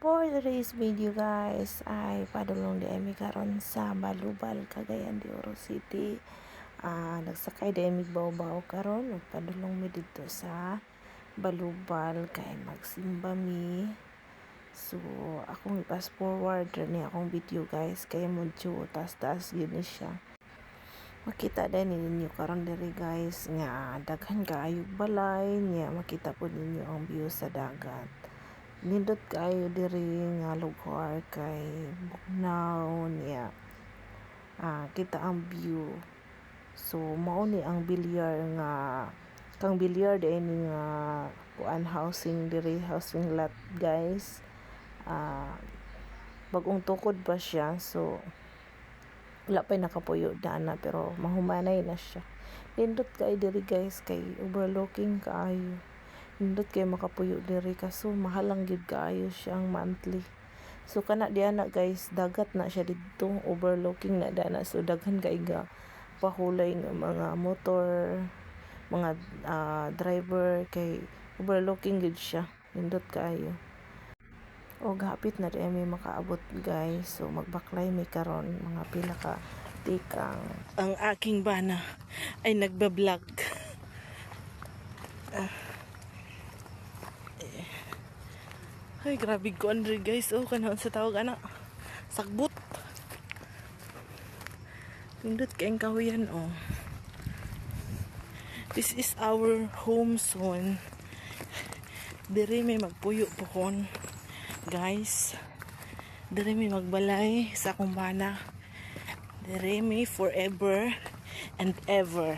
For today's video guys ay padulong di ami karon sa Balubal, Cagayan de Oro City. Nagsakay di ami baw-baw karon ug padulong mi didto sa Balubal kay magsimba mi. So akong i-fast forward ni akong video guys kay medyo taas-taas gyud ni siya. Makita din ninyo karon diri guys nga daghan kaayog balay niya, makita po ninyo ang view sa dagat. Nindot kayo diri nga lugar kay bugnaw niya. Kita ang view. So mao ni ang bilyar nga kang bilyar din nga kuan housing diri, housing lot guys. Bagong tukod pa siya, so wala pa nakapuyo dana pero mahumanay na siya. Nindot kayo diri guys kay overlooking kaayo. Nindot kay makapuyo diri kaso mahal lang gyud kaayo siyang monthly. So kana diana guys, dagat na siya didto, overlooking na dana, so daghan kay ga pahulay nga mga motor, mga driver kay overlooking gyud siya. Nindot kaayo. O hapit na di may makaabot guys, so magbaklay mi karon mga pila ka tikang. Ang aking bana ay nagba-vlog. Ay, grabe ko andre guys. Oh, kanaan sa tawag anak. Sagbot. Pindot kayong kahuyan, oh. This is our home zone. Diri may magpuyo pohon. Guys. Diri may magbalay sa kumbana. Diri may forever and ever.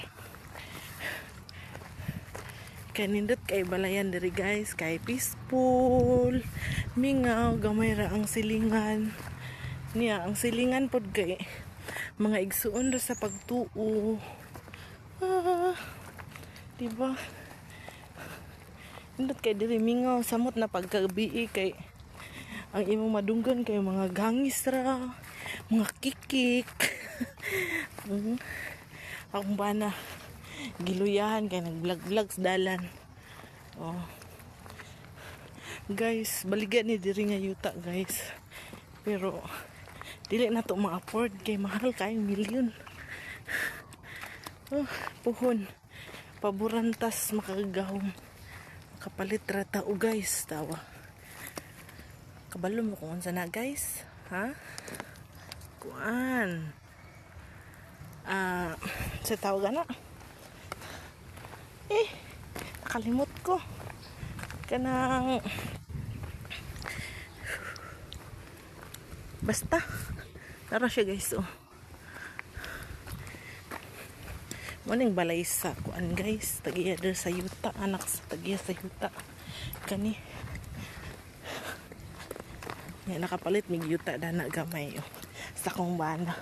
Kay nindot kay balayan diri guys, kay peaceful, mingaw, gamay ra ang silingan niya. Ang silingan pod kay mga igsuon ra sa pagtuo, diba? Nindot kay diri mingaw, samot na pagkagabi kay ang imong madunggan kay mga gangis ra, mga kikik. Akong bana giluyahan kay nag-vlog sa dalan. Oh. Guys, baligan ni diri nga yuta guys. Pero dili na to ma-afford kay mahal kay milyon. Oh, puhon. Paburantas makagahom. Kapalit ra tao guys, tawa. Kabalo mo kung unsa na guys, ha? Kuan. Sa tawag na. Nakalimot ko kanang basta tara siya guys. Oh, morning balay sa kuan guys, tagiya der sa yuta, anak sa tagiya sa yuta kani nga nakapalit mig yuta dana gamay. Oh, sa kong bana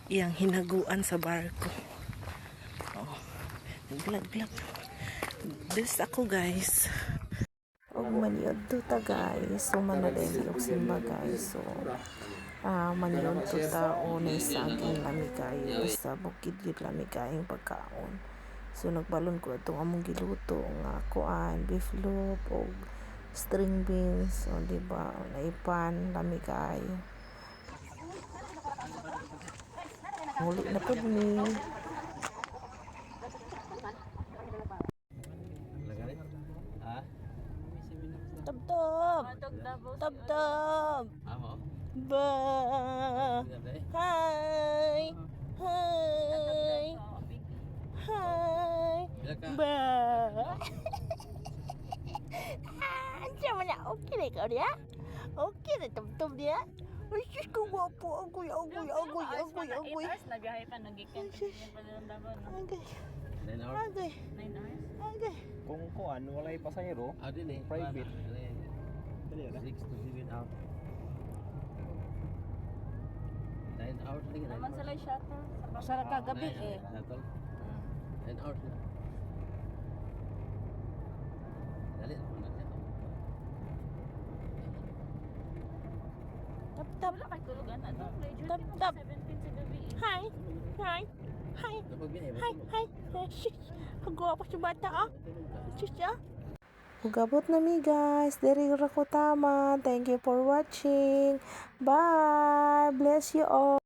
iyang hinaguan sa barko. Oh, vlog this ako guys. Og maniod to ta guys, so manadali og simba guys. So maniod to ta unay saging lami kayo sa bukid gyud lami kayong pagkaon. So nagbalon ko itong among giluto nga kuan, beef loaf og string beans, o diba, naipan lami kayo. Huli na pod ni. Tab. Ba. Hi. Ba. Andiyan mo na. Okay na ikaw niya? Okay na tab niya? Ay, sis ko wapo. Agoy. Nabiyahe pa, nag-ikan. Agay. 9 hours? Agay. Kung kuan, walay pasahero, private. 6 to 7 hours. 9 hours lagi. Naman sila shuttle. Masarap kagabi eh. 9 hours na. Dali na na siya. Tap. Wala kay tulugan. Ano? Tap. 17 sa gabi. Hi. Kapag binay, Hi. Sis. Kagawa pa si bata ah. Sis ah. Ugabot na mi guys. Diri ra ko tama. Thank you for watching. Bye. Bless you all.